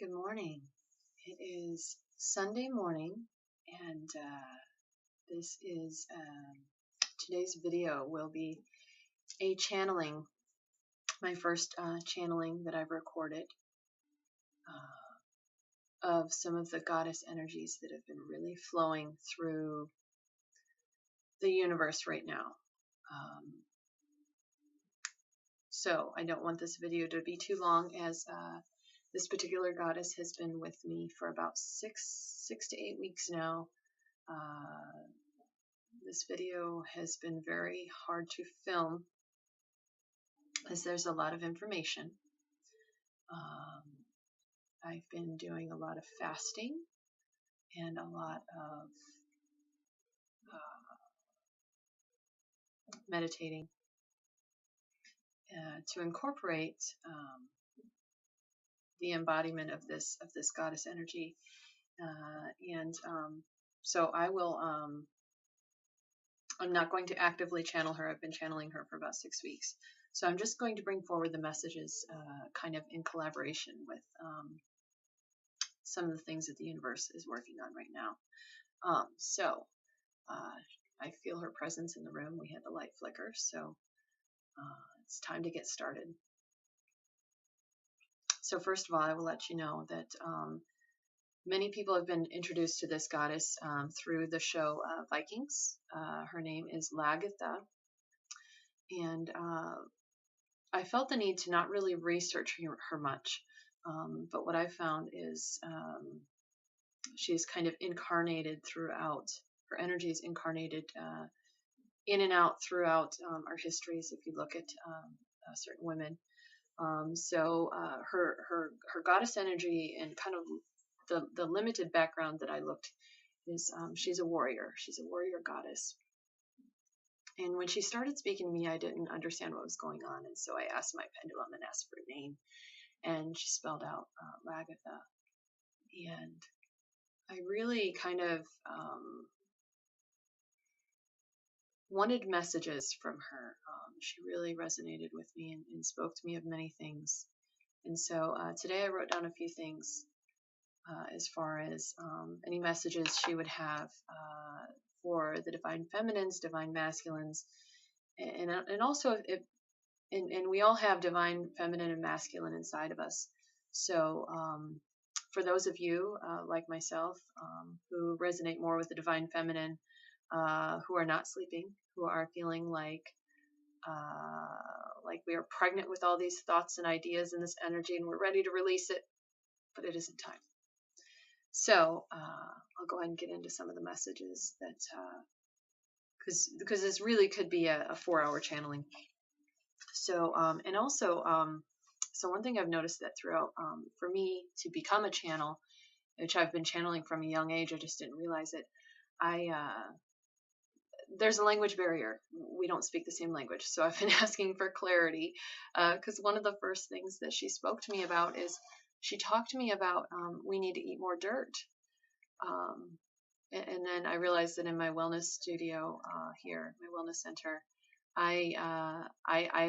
Good morning. It is Sunday morning, and this is today's video will be a channeling, my first channeling that I've recorded of some of the goddess energies that have been really flowing through the universe right now. So I don't want this video to be too long, as this particular goddess has been with me for about six to 8 weeks now. This video has been very hard to film as there's a lot of information. I've been doing a lot of fasting and a lot of meditating to incorporate the embodiment of this goddess energy, so I will. I'm not going to actively channel her. I've been channeling her for about 6 weeks. So I'm just going to bring forward the messages kind of in collaboration with some of the things that the universe is working on right now. I feel her presence in the room. We had the light flicker, so it's time to get started. So first of all, I will let you know that many people have been introduced to this goddess through the show Vikings. Her name is Lagertha, and I felt the need to not really research her much, but what I found is she is kind of incarnated throughout. Her energy is incarnated in and out throughout our histories. If you look at certain women, her goddess energy and kind of the limited background that I looked is she's a warrior. She's a warrior goddess. And when she started speaking to me, I didn't understand what was going on. And so I asked my pendulum and asked for a name. And she spelled out Lagertha. And I really kind of wanted messages from her. She really resonated with me and spoke to me of many things. And so today I wrote down a few things as far as any messages she would have for the divine feminines, divine masculines, and also and we all have divine feminine and masculine inside of us. So for those of you like myself who resonate more with the divine feminine, who are not sleeping, who are feeling like we are pregnant with all these thoughts and ideas and this energy, and we're ready to release it, but it isn't time. So I'll go ahead and get into some of the messages that, because this really could be a 4-hour channeling. So and also, so one thing I've noticed that throughout, for me to become a channel, which I've been channeling from a young age, I just didn't realize it. There's a language barrier. We don't speak the same language. So I've been asking for clarity, because one of the first things that she spoke to me about is she talked to me about we need to eat more dirt. And then I realized that in my wellness studio here, my wellness center, I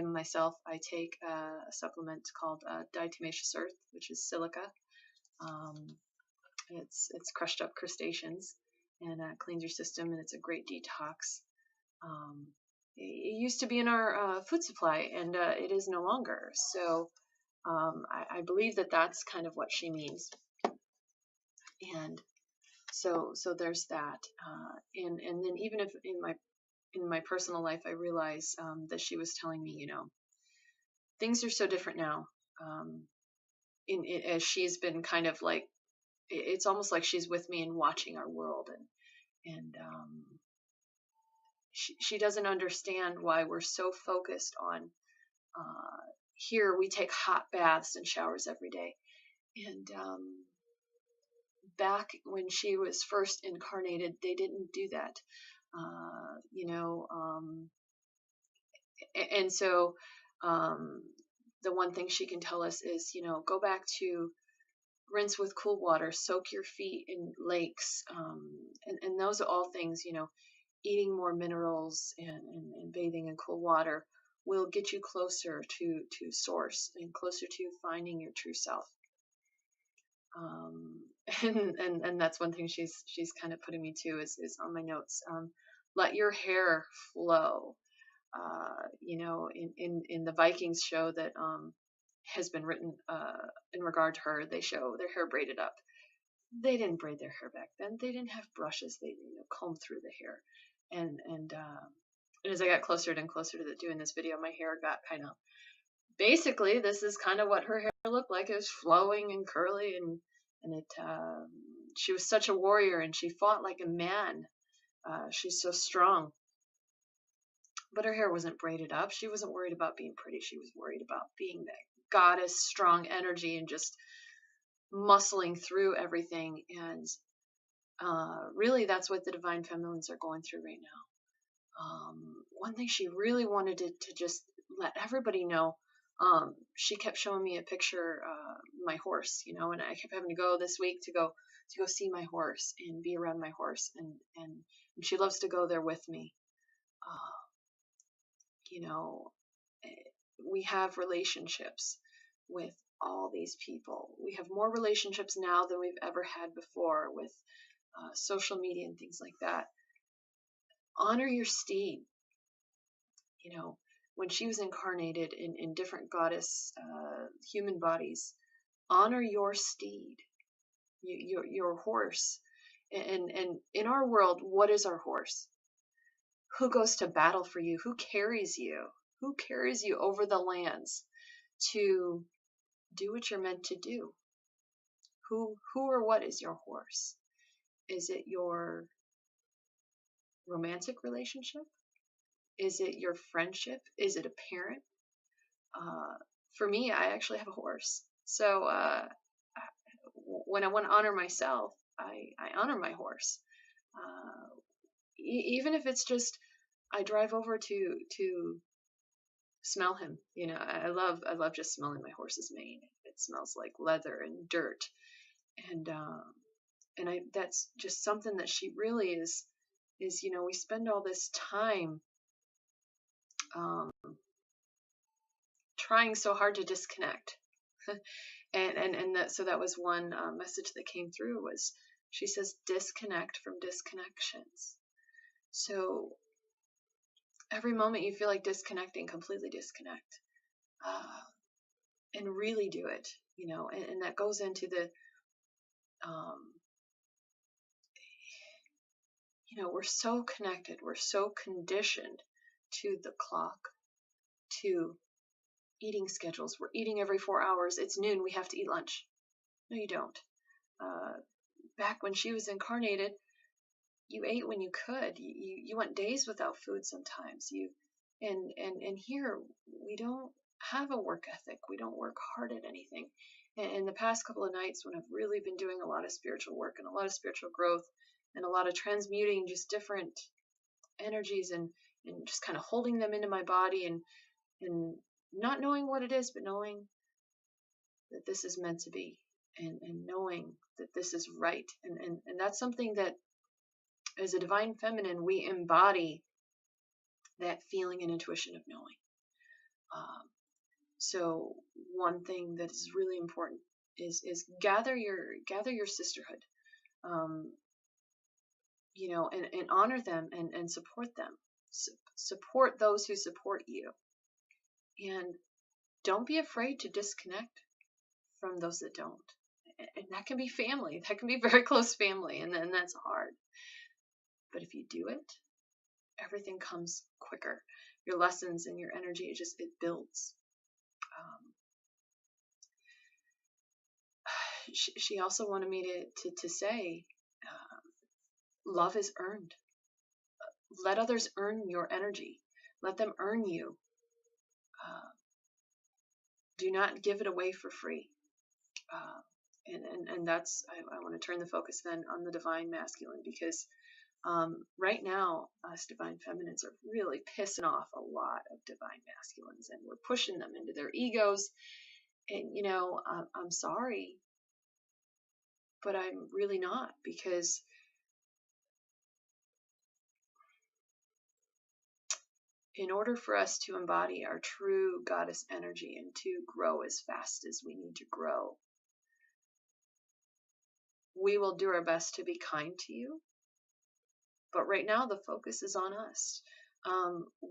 myself, I take a supplement called diatomaceous earth, which is silica. It's crushed up crustaceans and cleans your system, and it's a great detox. It used to be in our food supply, and it is no longer. So I believe that that's kind of what she means. And so there's that. And then even if in my personal life, I realize that she was telling me, things are so different now. As she's been kind of like, it's almost like she's with me and watching our world, and she doesn't understand why we're so focused on. Here we take hot baths and showers every day, and back when she was first incarnated, they didn't do that. And so the one thing she can tell us is, go back to rinse with cool water, soak your feet in lakes, and those are all things, eating more minerals and bathing in cool water will get you closer to source and closer to finding your true self. Um, and that's one thing she's kind of putting me to is on my notes. Let your hair flow. In the Vikings show that has been written in regard to her, they show their hair braided up. They didn't braid their hair back then. They didn't have brushes. They combed through the hair, and as I got closer and closer to doing this video, my hair got kind of, basically, this is kind of what her hair looked like. It was flowing and curly, and it. She was such a warrior, and she fought like a man. She's so strong, but her hair wasn't braided up. She wasn't worried about being pretty. She was worried about being that goddess, strong energy, and just muscling through everything. And really, that's what the divine feminines are going through right now. One thing she really wanted to just let everybody know, she kept showing me a picture, my horse, and I kept having to go this week to go see my horse and be around my horse, and she loves to go there with me. You know, we have relationships with all these people. We have more relationships now than we've ever had before with social media and things like that. Honor your steed. When she was incarnated in different goddess human bodies, honor your steed, your horse. And in our world, what is our horse? Who goes to battle for you? Who carries you? Who carries you over the lands to do what you're meant to do? Who or what is your horse? Is it your romantic relationship? Is it your friendship? Is it a parent? For me, I actually have a horse. So when I want to honor myself, I honor my horse. Even if it's just I drive over to smell him. I love just smelling my horse's mane. It smells like leather and dirt, and that's just something that she really is. We spend all this time trying so hard to disconnect. So that was one message that came through, was she says disconnect from disconnections. So every moment you feel like disconnecting, completely disconnect, and really do it. And that goes into the we're so connected, we're so conditioned to the clock, to eating schedules. We're eating every 4 hours. It's noon, we have to eat lunch. No, you don't. Back when she was incarnated, you ate when you could. You went days without food sometimes. And here we don't have a work ethic. We don't work hard at anything. And the past couple of nights, when I've really been doing a lot of spiritual work and a lot of spiritual growth and a lot of transmuting just different energies and just kind of holding them into my body and not knowing what it is, but knowing that this is meant to be, and knowing that this is right. And that's something that as a divine feminine, we embody that feeling and intuition of knowing. So one thing that is really important is gather your sisterhood, and honor them and support them. Support those who support you, and don't be afraid to disconnect from those that don't. And that can be family. That can be very close family, and then that's hard. But if you do it, everything comes quicker. Your lessons and your energy, it builds. She also wanted me to say, love is earned. Let others earn your energy. Let them earn you. Do not give it away for free. And that's, I want to turn the focus then on the divine masculine, because right now, us divine feminines are really pissing off a lot of divine masculines, and we're pushing them into their egos. And, I'm sorry, but I'm really not, because in order for us to embody our true goddess energy and to grow as fast as we need to grow, we will do our best to be kind to you. But right now, the focus is on us.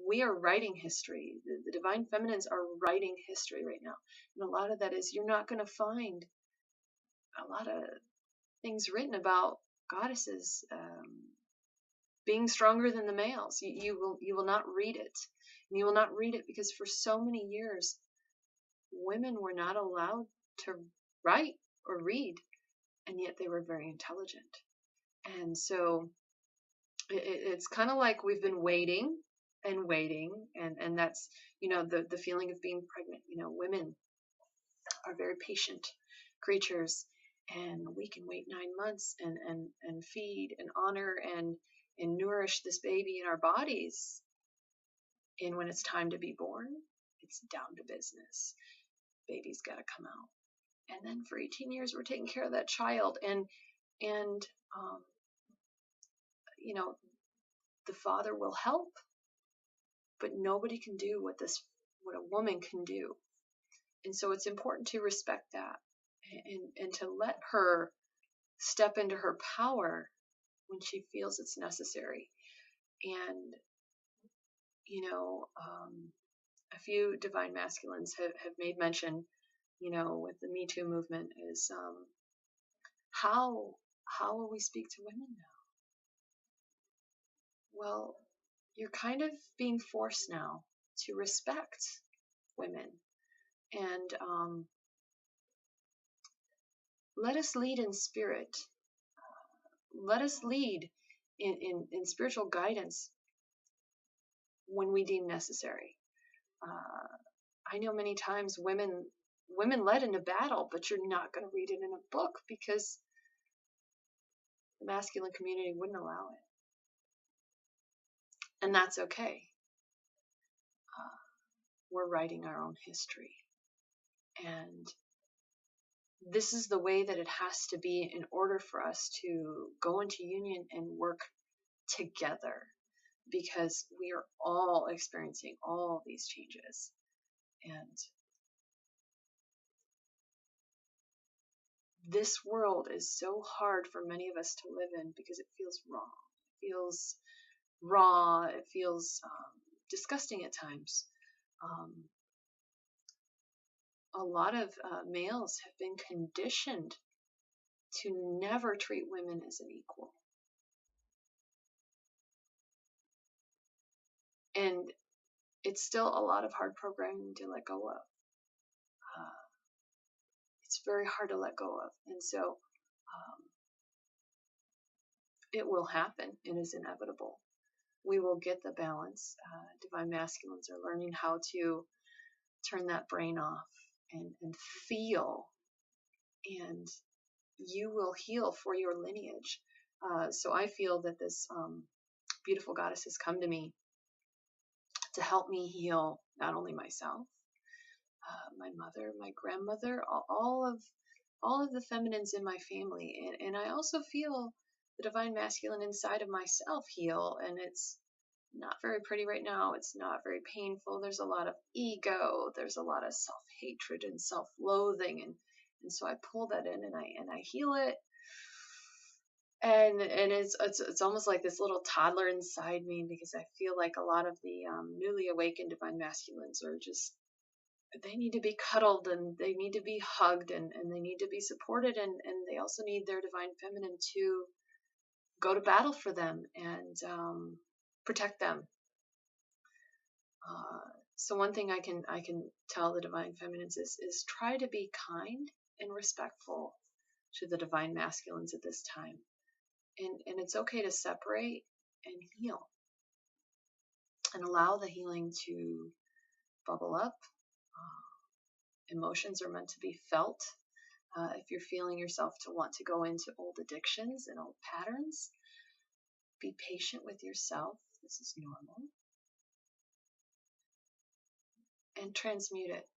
We are writing history. The divine feminines are writing history right now. And a lot of that is, you're not going to find a lot of things written about goddesses being stronger than the males. You will not read it. And you will not read it because for so many years, women were not allowed to write or read, and yet they were very intelligent. And so it's kind of like we've been waiting and waiting, and that's, the feeling of being pregnant. Women are very patient creatures, and we can wait 9 months and feed and honor and nourish this baby in our bodies. And when it's time to be born, it's down to business. Baby's got to come out. And then for 18 years, we're taking care of that child. And the father will help, but nobody can do what a woman can do. And so it's important to respect that and to let her step into her power when she feels it's necessary. And, a few divine masculines have made mention, with the Me Too movement, is how will we speak to women now? Well, you're kind of being forced now to respect women. And let us lead in spirit. Let us lead in spiritual guidance when we deem necessary. I know many times women led into battle, but you're not going to read it in a book because the masculine community wouldn't allow it. And that's okay. We're writing our own history. And this is the way that it has to be in order for us to go into union and work together, because we are all experiencing all these changes. And this world is so hard for many of us to live in because it feels wrong. It feels raw. It feels disgusting at times. A lot of males have been conditioned to never treat women as an equal. And it's still a lot of hard programming to let go of. It's very hard to let go of. And so it will happen. It is inevitable. We will get the balance. Divine masculines are learning how to turn that brain off and feel, and you will heal for your lineage. So I feel that this beautiful goddess has come to me to help me heal not only myself, my mother, my grandmother, all of the feminines in my family, and I also feel the divine masculine inside of myself heal, and it's not very pretty right now. It's not very painful. There's a lot of ego. There's a lot of self-hatred and self-loathing, and so I pull that in and I heal it. And it's almost like this little toddler inside me, because I feel like a lot of the newly awakened divine masculines are just, they need to be cuddled, and they need to be hugged, and they need to be supported, and they also need their divine feminine to go to battle for them and protect them. So one thing I can tell the divine feminines is try to be kind and respectful to the divine masculines at this time. And it's okay to separate and heal and allow the healing to bubble up. Emotions are meant to be felt. If you're feeling yourself to want to go into old addictions and old patterns, be patient with yourself. This is normal. And transmute it.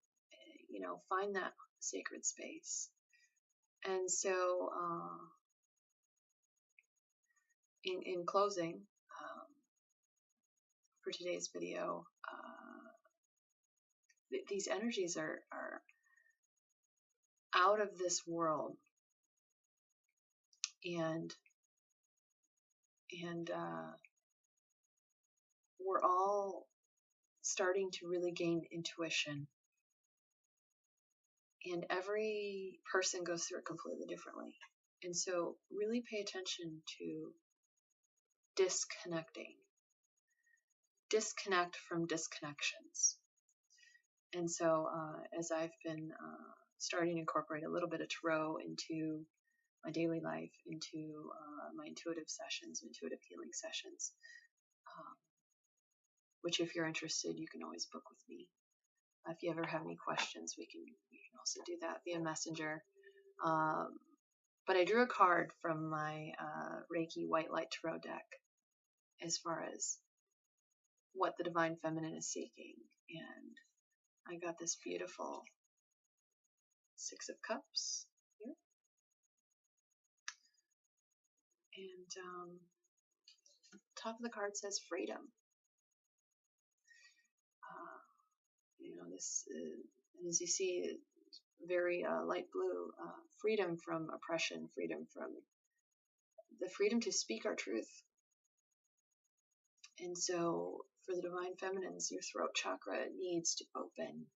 Find that sacred space. And so, in closing, for today's video, these energies are out of this world. and we're all starting to really gain intuition, and every person goes through it completely differently. And so really pay attention to disconnect from disconnections. And so as I've been starting to incorporate a little bit of tarot into my daily life, into my intuitive sessions, intuitive healing sessions, which if you're interested, you can always book with me. If you ever have any questions, we can also do that via Messenger. But I drew a card from my Reiki White Light Tarot deck as far as what the Divine Feminine is seeking. And I got this beautiful Six of Cups here. And top of the card says freedom. This, as you see, very light blue, freedom from oppression, freedom from the freedom to speak our truth. And so for the Divine Feminines, your throat chakra needs to open.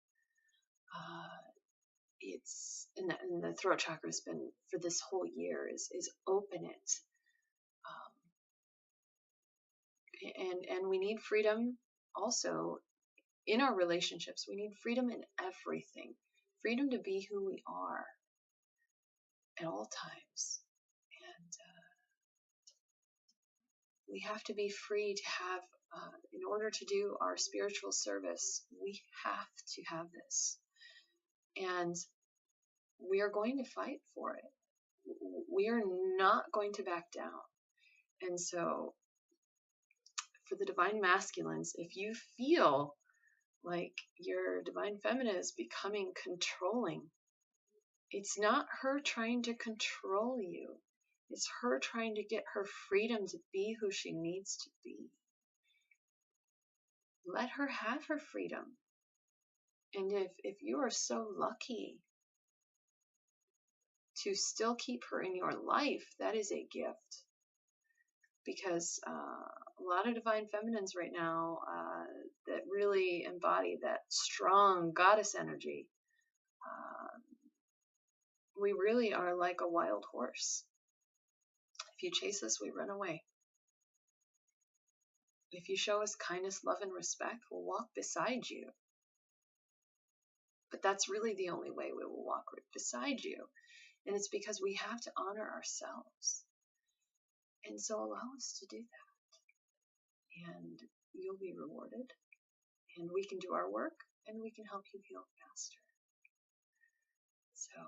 And the throat chakra has been for this whole year is open it. And we need freedom also in our relationships. We need freedom in everything. Freedom to be who we are at all times. And we have to be free to have, in order to do our spiritual service, we have to have this. And we are going to fight for it. We are not going to back down. And so for the Divine Masculines, if you feel like your Divine Feminine is becoming controlling, it's not her trying to control you. It's her trying to get her freedom to be who she needs to be. Let her have her freedom. And if you are so lucky to still keep her in your life, that is a gift. Because a lot of Divine Feminines right now that really embody that strong goddess energy, we really are like a wild horse. If you chase us, we run away. If you show us kindness, love, and respect, we'll walk beside you. But that's really the only way we will walk beside you. And it's because we have to honor ourselves. And so allow us to do that. And you'll be rewarded. And we can do our work, and we can help you heal faster. So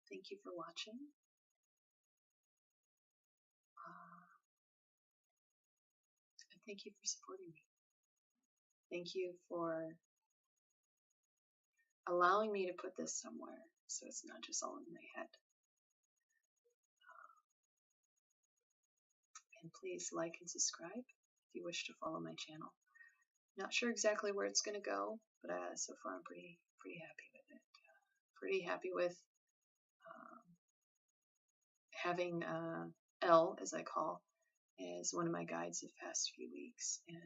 thank you for watching. And thank you for supporting me. Thank you for allowing me to put this somewhere so it's not just all in my head. And please like and subscribe if you wish to follow my channel. Not sure exactly where it's going to go, but so far I'm pretty happy with it. Pretty happy with having L, as I call, as one of my guides the past few weeks, and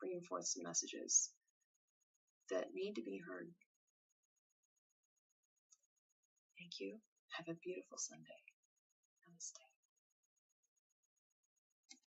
bringing forth some messages that need to be heard. Thank you. Have a beautiful Sunday. Namaste.